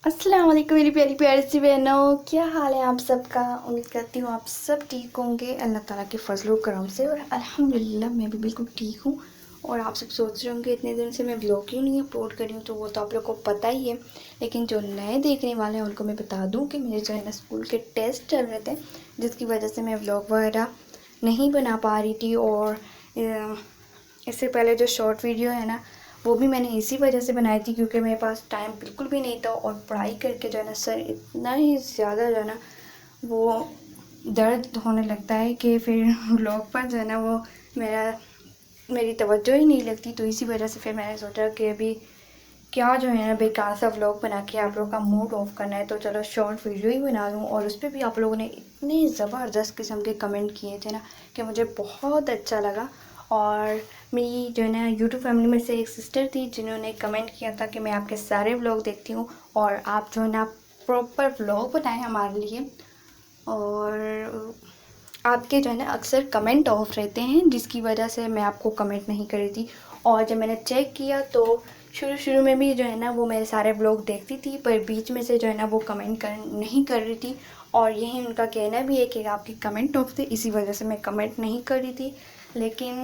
अस्सलाम वालेकुम मेरी प्यारी प्यारी सी बहनों, क्या हाल है आप सबका। उम्मीद करती हूँ आप सब ठीक होंगे अल्लाह ताला के फजल करम से। और अल्हम्दुलिल्लाह मैं भी बिल्कुल ठीक हूँ। और आप सब सोच रहे होंगे इतने दिन से मैं ब्लॉग क्यों नहीं अपलोड करी हूँ, तो वो तो आप लोग को पता ही है। लेकिन जो नए देखने वाले हैं उनको मैं बता दूँ कि मेरे जो है ना स्कूल के टेस्ट चल रहे थे, जिसकी वजह से मैं ब्लॉग वगैरह नहीं बना पा रही थी। और इससे पहले जो शॉर्ट वीडियो है ना, वो भी मैंने इसी वजह से बनाई थी क्योंकि मेरे पास टाइम बिल्कुल भी नहीं था। और पढ़ाई करके जो है ना सर इतना ही ज़्यादा जो है ना वो दर्द होने लगता है कि फिर व्लॉग पर जो है ना वो मेरी तवज्जो ही नहीं लगती। तो इसी वजह से फिर मैंने सोचा कि अभी क्या जो है ना बेकार सा व्लॉग बना के आप लोगों का मूड ऑफ करना है, तो चलो शॉर्ट वीडियो ही बना लूँ। और उस पर भी आप लोगों ने इतने ज़बरदस्त किस्म के कमेंट किए थे ना कि मुझे बहुत अच्छा लगा। और मेरी जो है ना यूट्यूब फैमिली में से एक सिस्टर थी जिन्होंने कमेंट किया था कि मैं आपके सारे व्लॉग देखती हूँ और आप जो है ना प्रॉपर व्लॉग बनाएं हमारे लिए। और आपके जो है ना अक्सर कमेंट ऑफ रहते हैं, जिसकी वजह से मैं आपको कमेंट नहीं कर रही थी। और जब मैंने चेक किया तो शुरू शुरू में भी जो है ना वो मेरे सारे ब्लॉग देखती थी, पर बीच में से जो है ना वो कमेंट नहीं कर रही थी। और यही उनका कहना भी है कि आपके कमेंट ऑफ थे, इसी वजह से मैं कमेंट नहीं कर रही थी। लेकिन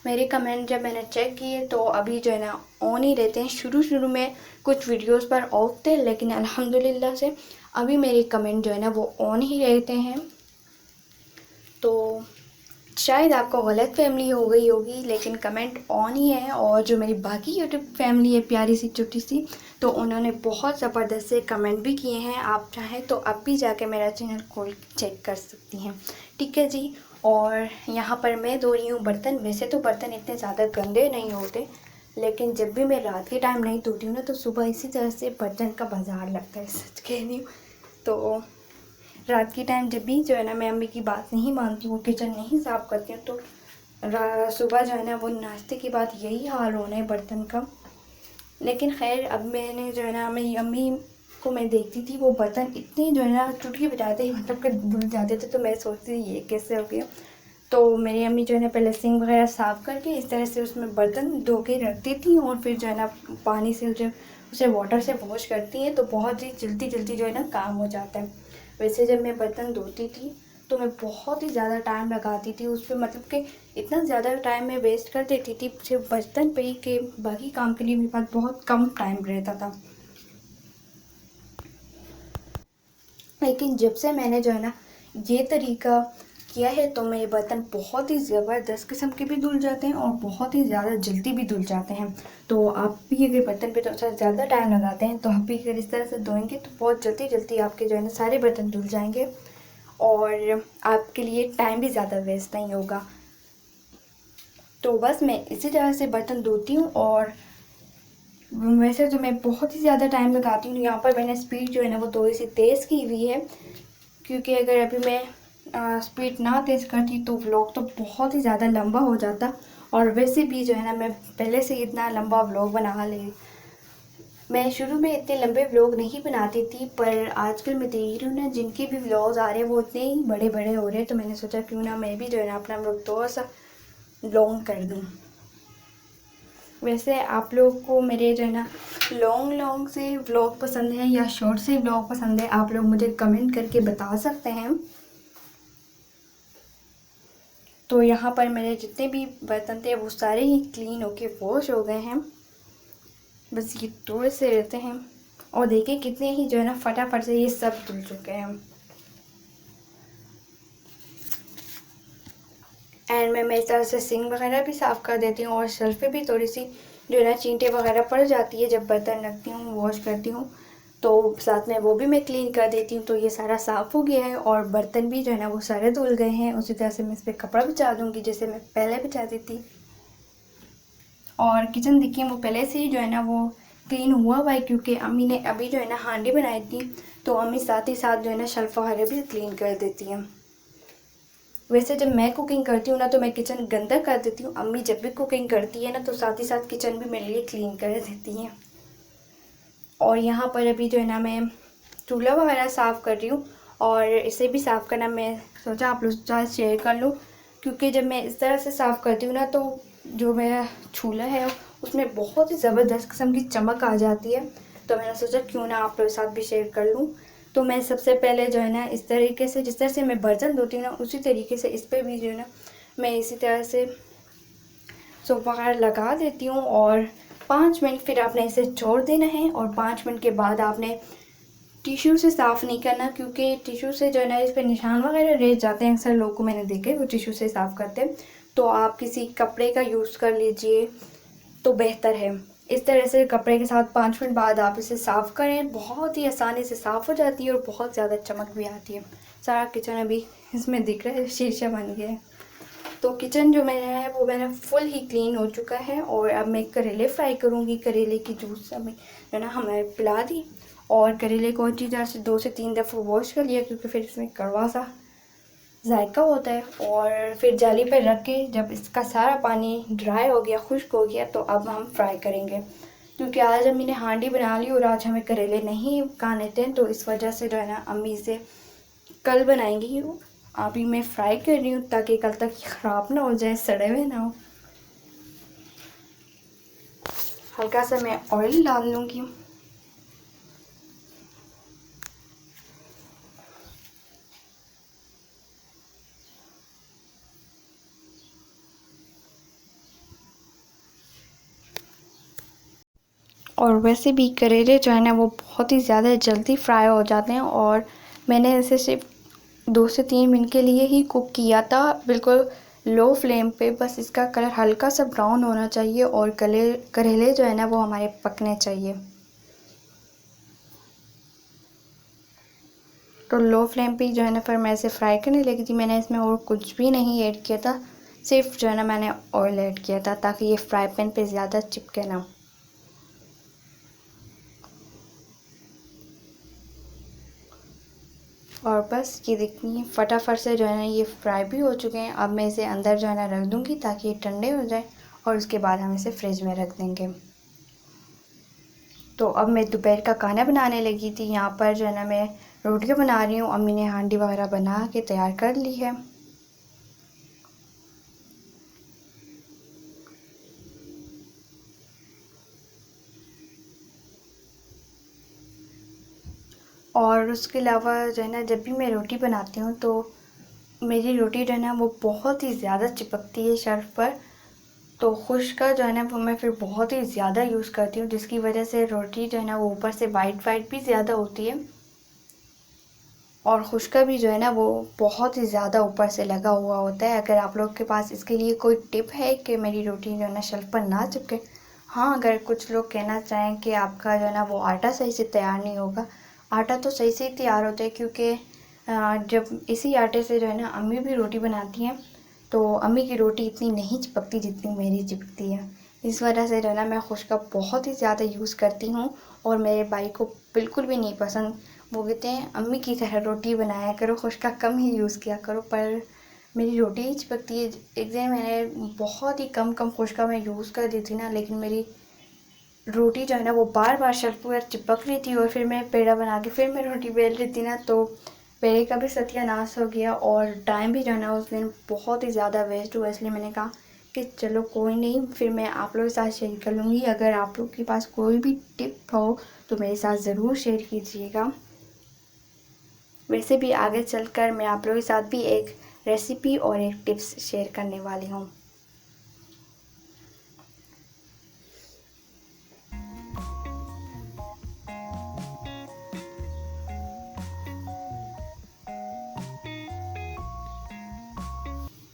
मेरे कमेंट जब मैंने चेक किए तो अभी जो है ना ऑन ही रहते हैं। शुरू शुरू में कुछ वीडियोस पर ऑफ थे, लेकिन अल्हम्दुलिल्लाह से अभी मेरे कमेंट जो है ना वो ऑन ही रहते हैं। तो शायद आपको गलत फहमी हो गई होगी, लेकिन कमेंट ऑन ही है। और जो मेरी बाकी यूट्यूब फैमिली है प्यारी सी छोटी सी, तो उन्होंने बहुत ज़बरदस्त से कमेंट भी किए हैं। आप चाहें तो अब भी जाके मेरा चैनल खोल चेक कर सकती हैं, ठीक है जी। और यहाँ पर मैं धो रही हूँ बर्तन। वैसे तो बर्तन इतने ज़्यादा गंदे नहीं होते, लेकिन जब भी मैं रात के टाइम नहीं धोती हूँ ना, तो सुबह इसी तरह से बर्तन का बाजार लगता है, सच कह रही हूँ। तो रात के टाइम जब भी जो है ना मैं अम्मी की बात नहीं मानती हूँ, किचन नहीं साफ़ करती हूँ, तो सुबह जो है ना वो नाश्ते के बाद यही हाल होना है बर्तन का। लेकिन खैर अब मैंने जो है ना मेरी अम्मी को मैं देखती थी, वो बर्तन इतने जो है ना चुटकी बजाते ही मतलब कि धुल जाते थे। तो मैं सोचती थी ये कैसे हो गया। तो मेरी अम्मी जो है ना पहले सिंक वगैरह साफ़ करके इस तरह से उसमें बर्तन धो के रखती थी, और फिर जो है ना पानी से जब उसे वाटर से वॉश करती हैं तो बहुत ही जल्दी जल्दी जो है ना काम हो जाता है। वैसे जब मैं बर्तन धोती थी तो मैं बहुत ही ज़्यादा टाइम लगाती थी उस पर, मतलब कि इतना ज़्यादा टाइम मैं वेस्ट कर देती थी सिर्फ बर्तन पे ही, कि बाकी काम के लिए मेरे पास बहुत कम टाइम रहता था। लेकिन जब से मैंने जो है ना ये तरीका किया है, तो मेरे बर्तन बहुत ही ज़बरदस्त किस्म के भी धुल जाते हैं और बहुत ही ज़्यादा जल्दी भी धुल जाते हैं। तो आप भी अगर बर्तन पे थोड़ा सा ज़्यादा टाइम लगाते हैं, तो आप भी अगर इस तरह से धोएंगे तो बहुत जल्दी जल्दी आपके जो है ना सारे बर्तन धुल जाएंगे, और आपके लिए टाइम भी ज़्यादा वेस्ट नहीं होगा। तो बस मैं इसी तरह से बर्तन धोती हूँ। और वैसे तो मैं बहुत ही ज़्यादा टाइम लगाती हूँ। यहाँ पर मैंने स्पीड जो है ना वो थोड़ी सी तेज़ की हुई है, क्योंकि अगर अभी मैं स्पीड ना तेज़ करती तो व्लॉग तो बहुत ही ज़्यादा लंबा हो जाता। और वैसे भी जो है ना मैं पहले से इतना लंबा व्लॉग बना ले, मैं शुरू में इतने लंबे व्लॉग नहीं बनाती थी, पर आजकल मैं देख रही हूँ ना जिनके भी व्लॉग्स आ रहे हैं वो इतने ही बड़े बड़े हो रहे हैं। तो मैंने सोचा क्यों ना मैं भी जो है ना अपना व्लॉग थोड़ा सा लॉन्ग कर दूँ। वैसे आप लोग को मेरे जो है ना लॉन्ग लॉन्ग से व्लॉग पसंद है या शॉर्ट से व्लॉग पसंद है, आप लोग मुझे कमेंट करके बता सकते हैं। तो यहाँ पर मेरे जितने भी बर्तन थे वो सारे ही क्लीन होके वॉश हो गए हैं, बस ये थोड़े से रहते हैं। और देखिए कितने ही जो है ना फटाफट से ये सब धुल चुके हैं। एंड मैं इस तरह से सिंक वगैरह भी साफ़ कर देती हूँ, और शेल्फ पे भी थोड़ी सी जो है ना चींटे वगैरह पड़ जाती है जब बर्तन रखती हूँ वॉश करती हूँ, तो साथ में वो भी मैं क्लीन कर देती हूँ। तो ये सारा साफ़ हो गया है और बर्तन भी जो है ना वो सारे धुल गए हैं। उसी तरह से मैं इस पर कपड़ा बिछा दूँगी जैसे मैं पहले बिछाती थी। और किचन देखिए वो पहले से ही जो है ना वो क्लीन हुआ हुआ है, क्योंकि अम्मी ने अभी जो है ना हांडी बनाई थी, तो अम्मी साथ ही साथ जो है ना शेल्फ वगैरह भी क्लीन कर देती हैं। वैसे जब मैं कुकिंग करती हूँ ना तो मैं किचन गंदा कर देती हूँ, अम्मी जब भी कुकिंग करती है ना तो साथ ही साथ किचन भी मेरे लिए क्लीन कर देती हैं। और यहाँ पर अभी जो है ना मैं चूल्हा वगैरह साफ़ कर रही हूँ, और इसे भी साफ़ करना मैं सोचा आप लोग के साथ शेयर कर लूँ, क्योंकि जब मैं इस तरह से साफ़ करती हूँ ना तो जो मेरा चूल्हा है उसमें बहुत ही ज़बरदस्त किस्म की चमक आ जाती है। तो मैंने सोचा क्यों ना आप लोगों के साथ भी शेयर कर लूँ। तो मैं सबसे पहले जो है ना इस तरीके से, जिस तरह से मैं बर्तन धोती हूँ ना उसी तरीके से इस पर भी जो है ना मैं इसी तरह से सोप वगैरह लगा देती हूँ। और 5 मिनट फिर आपने इसे छोड़ देना है। और 5 मिनट के बाद आपने टिश्यू से साफ़ नहीं करना, क्योंकि टिश्यू से जो है ना इस पर निशान वगैरह रह जाते हैं। अक्सर लोगों को मैंने देखे वो टिश्यू से साफ़ करते हैं। तो आप किसी कपड़े का यूज़ कर लीजिए तो बेहतर है। इस तरह से कपड़े के साथ 5 मिनट बाद आप इसे साफ़ करें, बहुत ही आसानी से साफ़ हो जाती है और बहुत ज़्यादा चमक भी आती है। सारा किचन अभी इसमें दिख रहा है, शीशा बन गया है। तो किचन जो मेरा है वो मेरा फुल ही क्लीन हो चुका है। और अब मैं करेले फ्राई करूँगी। करेले की जूस अभी जो ना हमें पिला दी। और करेले को अच्छी तरह से 2 से 3 दफ़ा वॉश कर लिया, क्योंकि फिर इसमें कड़वा सा जायका होता है। और फिर जाली पर रख के जब इसका सारा पानी ड्राई हो गया, खुश्क हो गया, तो अब हम फ्राई करेंगे। क्योंकि आज अम्मी ने हांडी बना ली और आज हमें करेले नहीं खाने थे, तो इस वजह से जो है ना अम्मी इसे कल बनाएंगी। अभी मैं फ्राई कर रही हूँ ताकि कल तक ख़राब ना हो जाए, सड़े हुए ना हो। हल्का सा मैं ऑयल डाल लूँगी। और वैसे भी करेले जो है ना वो बहुत ही ज़्यादा जल्दी फ्राई हो जाते हैं। और मैंने इसे सिर्फ 2 से 3 मिनट के लिए ही कुक किया था, बिल्कुल लो फ्लेम पे। बस इसका कलर हल्का सा ब्राउन होना चाहिए और करेले जो है ना वो हमारे पकने चाहिए। तो लो फ्लेम पे जो है ना फिर मैं इसे फ्राई करने लगी थी। मैंने इसमें और कुछ भी नहीं ऐड किया था, सिर्फ जो है ना मैंने ऑयल ऐड किया था ताकि ये फ्राई पैन पे ज़्यादा चिपके ना। और बस ये देखिए फटाफट से जो है ना ये फ्राई भी हो चुके हैं। अब मैं इसे अंदर जो है ना रख दूँगी ताकि ये ठंडे हो जाए और उसके बाद हम इसे फ्रिज में रख देंगे। तो अब मैं दोपहर का खाना बनाने लगी थी। यहाँ पर जो है ना मैं रोटियाँ बना रही हूँ। अम्मी ने हांडी वगैरह बना के तैयार कर ली है। और उसके अलावा जो है ना जब भी मैं रोटी बनाती हूँ तो मेरी रोटी जो है ना वो बहुत ही ज़्यादा चिपकती है शेल्फ पर। तो खुश्क का जो है ना वो मैं फिर बहुत ही ज़्यादा यूज़ करती हूँ, जिसकी वजह से रोटी जो है ना वो ऊपर से वाइट वाइट भी ज़्यादा होती है। और खुश्क का भी जो है ना वो बहुत ही ज़्यादा ऊपर से लगा हुआ होता है। अगर आप लोग के पास इसके लिए कोई टिप है कि मेरी रोटी जो है ना शेल्फ पर ना चिपके। हाँ, अगर कुछ लोग कहना चाहें कि आपका जो है ना वो आटा सही से तैयार नहीं होगा। आटा तो सही से ही तैयार होता है, क्योंकि जब इसी आटे से जो है ना अम्मी भी रोटी बनाती हैं तो अम्मी की रोटी इतनी नहीं चिपकती जितनी मेरी चिपकती है। इस वजह से जो है ना मैं खुश्क का बहुत ही ज़्यादा यूज़ करती हूँ। और मेरे भाई को बिल्कुल भी नहीं पसंद। वो कहते हैं अम्मी की तरह रोटी बनाया करो, खुश्क का कम ही यूज़ किया करो। पर मेरी रोटी ही चिपकती है। एक दिन मैंने बहुत ही कम खुश्क का मैं यूज़ कर दी थी ना, लेकिन मेरी रोटी जो है ना वो बार बार शेल्फ पर चिपक रही थी। और फिर मैं पेड़ा बना के फिर मैं रोटी बेल रही थी ना, तो पेड़े का भी सत्यानाश हो गया और टाइम भी जो है ना उस दिन बहुत ही ज़्यादा वेस्ट हुआ। इसलिए मैंने कहा कि चलो कोई नहीं, फिर मैं आप लोगों के साथ शेयर कर लूँगी। अगर आप लोग के पास कोई भी टिप हो तो मेरे साथ ज़रूर शेयर कीजिएगा। वैसे भी आगे चलकर मैं आप लोगों के साथ भी एक रेसिपी और एक टिप्स शेयर करने वाली हूँ।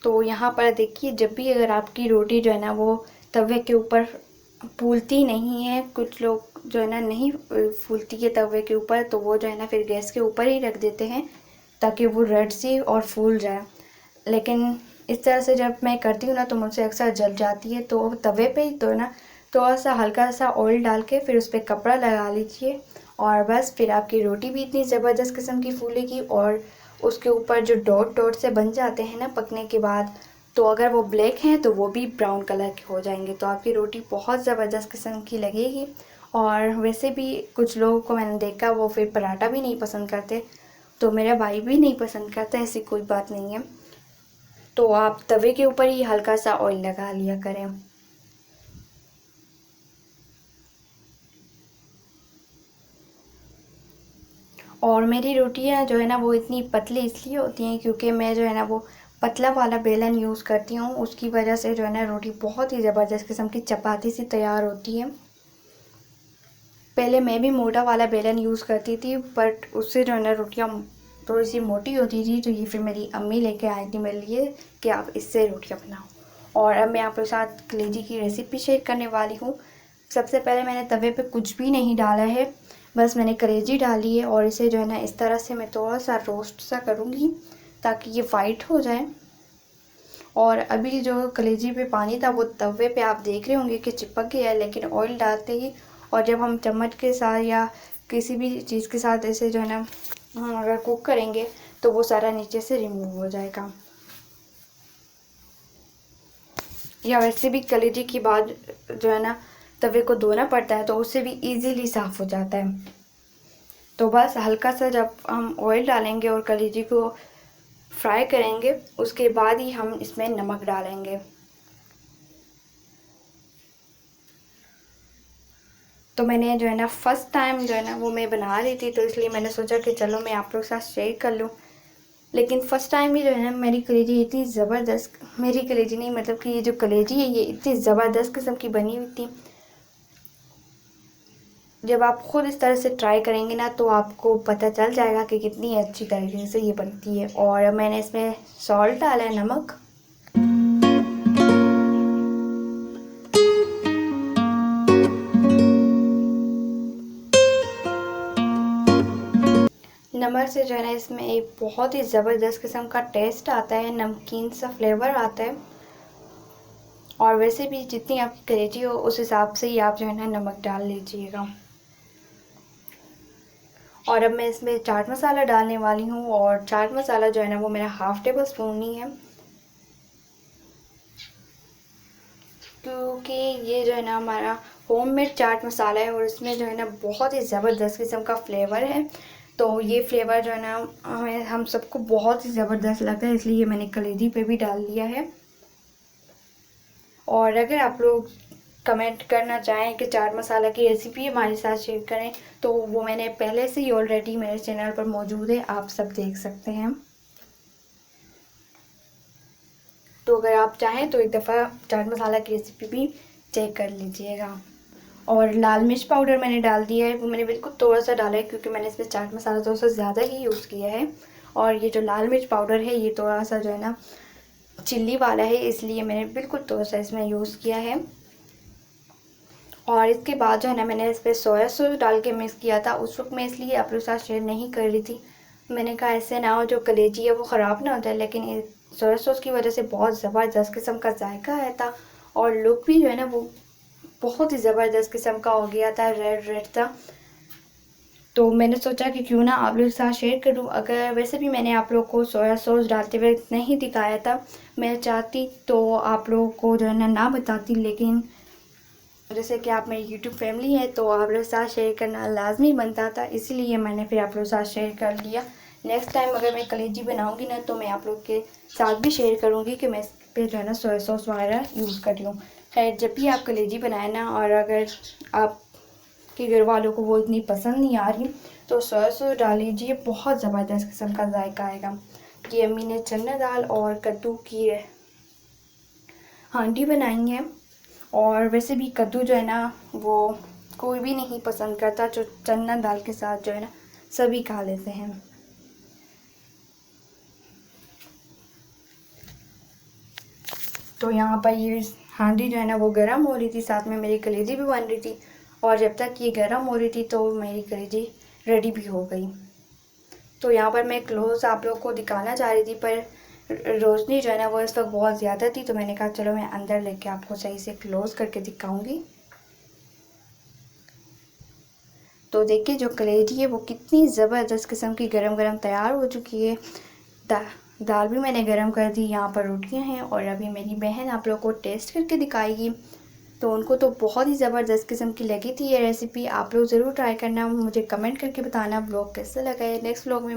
तो यहाँ पर देखिए, जब भी अगर आपकी रोटी जो है ना वो तवे के ऊपर फूलती नहीं है, कुछ लोग जो है ना नहीं फूलती है तवे के ऊपर, तो वो जो है ना फिर गैस के ऊपर ही रख देते हैं ताकि वो रेड सी और फूल जाए। लेकिन इस तरह से जब मैं करती हूँ ना तो मुझसे अक्सर जल जाती है। तो तवे पे ही तो ना थोड़ा सा हल्का सा ऑयल डाल के फिर उस पर कपड़ा लगा लीजिए और बस फिर आपकी रोटी भी इतनी ज़बरदस्त किस्म की फूलेगी। और उसके ऊपर जो डॉट डॉट से बन जाते हैं ना पकने के बाद, तो अगर वो ब्लैक हैं तो वो भी ब्राउन कलर के हो जाएंगे। तो आपकी रोटी बहुत ज़बरदस्त किस्म की लगेगी। और वैसे भी कुछ लोगों को मैंने देखा वो फिर पराठा भी नहीं पसंद करते, तो मेरा भाई भी नहीं पसंद करता, ऐसी कोई बात नहीं है। तो आप तवे के ऊपर ही हल्का सा ऑयल लगा लिया करें। और मेरी रोटियां जो है ना वो इतनी पतली इसलिए होती हैं क्योंकि मैं जो है ना वो पतला वाला बेलन यूज़ करती हूँ। उसकी वजह से जो है ना रोटी बहुत ही ज़बरदस्त किस्म की चपाती सी तैयार होती है। पहले मैं भी मोटा वाला बेलन यूज़ करती थी, बट उससे जो है ना रोटियाँ थोड़ी सी मोटी होती थी। तो ये फिर मेरी अम्मी लेके आई थी मेरे लिए कि आप इससे रोटियाँ बनाओ। और अब मैं आपके साथ कलेजी की रेसिपी शेयर करने वाली हूँ। सबसे पहले मैंने तवे पे कुछ भी नहीं डाला है, बस मैंने कलेजी डाली है और इसे जो है ना इस तरह से मैं थोड़ा सा रोस्ट सा करूँगी ताकि ये वाइट हो जाए। और अभी जो कलेजी पे पानी था वो तवे पे आप देख रहे होंगे कि चिपक गया है, लेकिन ऑयल डालते ही और जब हम चम्मच के साथ या किसी भी चीज़ के साथ ऐसे जो है ना हम अगर कुक करेंगे तो वो सारा नीचे से रिमूव हो जाएगा। या वैसे भी कलेजी की बाद जो है ना तवे को धोना पड़ता है तो उससे भी इजीली साफ़ हो जाता है। तो बस हल्का सा जब हम ऑयल डालेंगे और कलेजी को फ्राई करेंगे उसके बाद ही हम इसमें नमक डालेंगे। तो मैंने जो है ना फ़र्स्ट टाइम जो है ना वो मैं बना रही थी, तो इसलिए मैंने सोचा कि चलो मैं आप लोग के साथ शेयर कर लूँ। लेकिन फ़र्स्ट टाइम ही जो है ना मेरी कलेजी इतनी ज़बरदस्त, मेरी कलेजी नहीं मतलब कि ये जो कलेजी है ये इतनी ज़बरदस्त किस्म की बनी हुई थी। जब आप ख़ुद इस तरह से ट्राई करेंगे ना तो आपको पता चल जाएगा कि कितनी अच्छी तरीके से ये बनती है। और मैंने इसमें सॉल्ट डाला है, नमक। नमक से जो है ना इसमें एक बहुत ही ज़बरदस्त किस्म का टेस्ट आता है, नमकीन सा फ्लेवर आता है। और वैसे भी जितनी आपकी कलेजी हो उस हिसाब से ही आप जो है ना नमक डाल लीजिएगा। और अब मैं इसमें चाट मसाला डालने वाली हूँ और चाट मसाला जो है ना वो मेरा हाफ़ टेबल स्पून ही है, क्योंकि ये जो है ना हमारा होममेड चाट मसाला है और इसमें जो है ना बहुत ही ज़बरदस्त किस्म का फ्लेवर है। तो ये फ्लेवर जो है ना हमें हम सबको बहुत ही ज़बरदस्त लगता है, इसलिए मैंने कलेजी पे भी डाल दिया है। और अगर आप लोग कमेंट करना चाहें कि चाट मसाला की रेसिपी हमारे साथ शेयर करें तो वो मैंने पहले से ही ऑलरेडी मेरे चैनल पर मौजूद है, आप सब देख सकते हैं। तो अगर आप चाहें तो एक दफ़ा चाट मसाला की रेसिपी भी चेक कर लीजिएगा। और लाल मिर्च पाउडर मैंने डाल दिया है, वो मैंने बिल्कुल थोड़ा सा डाला है क्योंकि मैंने इसमें चाट मसाला थोड़ा सा ज़्यादा ही यूज़ किया है। और ये जो लाल मिर्च पाउडर है ये थोड़ा सा जो है ना चिल्ली वाला है, इसलिए मैंने बिल्कुल थोड़ा सा इसमें यूज़ किया है। और इसके बाद जो है ना मैंने इस पर सोया सॉस डाल के मिक्स किया था। उस वक्त मैं इसलिए आप लोग के साथ शेयर नहीं कर रही थी, मैंने कहा ऐसे ना हो जो कलेजी है वो ख़राब ना हो जाए। लेकिन सोया सॉस की वजह से बहुत ज़बरदस्त किस्म का जायका आया था और लुक भी जो है ना वो बहुत ही ज़बरदस्त किस्म का हो गया था, रेड रेड था। तो मैंने सोचा कि क्यों ना आप लोगों के साथ शेयर करूं। अगर वैसे भी मैंने आप लोग को सोया सॉस डालते हुए नहीं दिखाया था, मैं चाहती तो आप लोगों को जो है ना बताती, लेकिन जैसे कि आप मेरी यूट्यूब फैमिली है तो आप लोग के साथ शेयर करना लाजमी बनता था, इसीलिए मैंने फिर आप लोग के साथ शेयर कर लिया। नेक्स्ट टाइम अगर मैं कलेजी बनाऊंगी ना तो मैं आप लोग के साथ भी शेयर करूंगी कि मैं इस पर जो है ना सोया सॉस वगैरह यूज़ कर लूँ। खैर, जब भी आप कलेजी बनाए ना और अगर आपके घर वालों को वो इतनी पसंद नहीं आ रही तो सोया सॉस डाल लीजिए, बहुत ज़बरदस्त किस्म का जायका आएगा। ये अम्मी ने चना दाल और कद्दू की हांडी बनाई है। और वैसे भी कद्दू जो है ना वो कोई भी नहीं पसंद करता, जो चना दाल के साथ जो है ना सभी खा लेते हैं। तो यहाँ पर ये हांडी जो है ना वो गर्म हो रही थी, साथ में मेरी कलेजी भी बन रही थी। और जब तक ये गर्म हो रही थी तो मेरी कलेजी रेडी भी हो गई। तो यहाँ पर मैं क्लोज आप लोग को दिखाना चाह रही थी, पर रोशनी जो है ना वो इस वक्त बहुत ज़्यादा थी, तो मैंने कहा चलो मैं अंदर लेके आपको सही से क्लोज करके दिखाऊंगी। तो देखिए जो कलेजी है वो कितनी ज़बरदस्त किस्म की गरम गरम तैयार हो चुकी है। दाल भी मैंने गरम कर दी, यहाँ पर रोटियां हैं और अभी मेरी बहन आप लोग को टेस्ट करके दिखाएगी। तो उनको तो बहुत ही ज़बरदस्त किस्म की लगी थी ये रेसिपी। आप लोग ज़रूर ट्राई करना, मुझे कमेंट करके बताना ब्लॉग कैसा लगा है। नेक्स्ट ब्लॉग में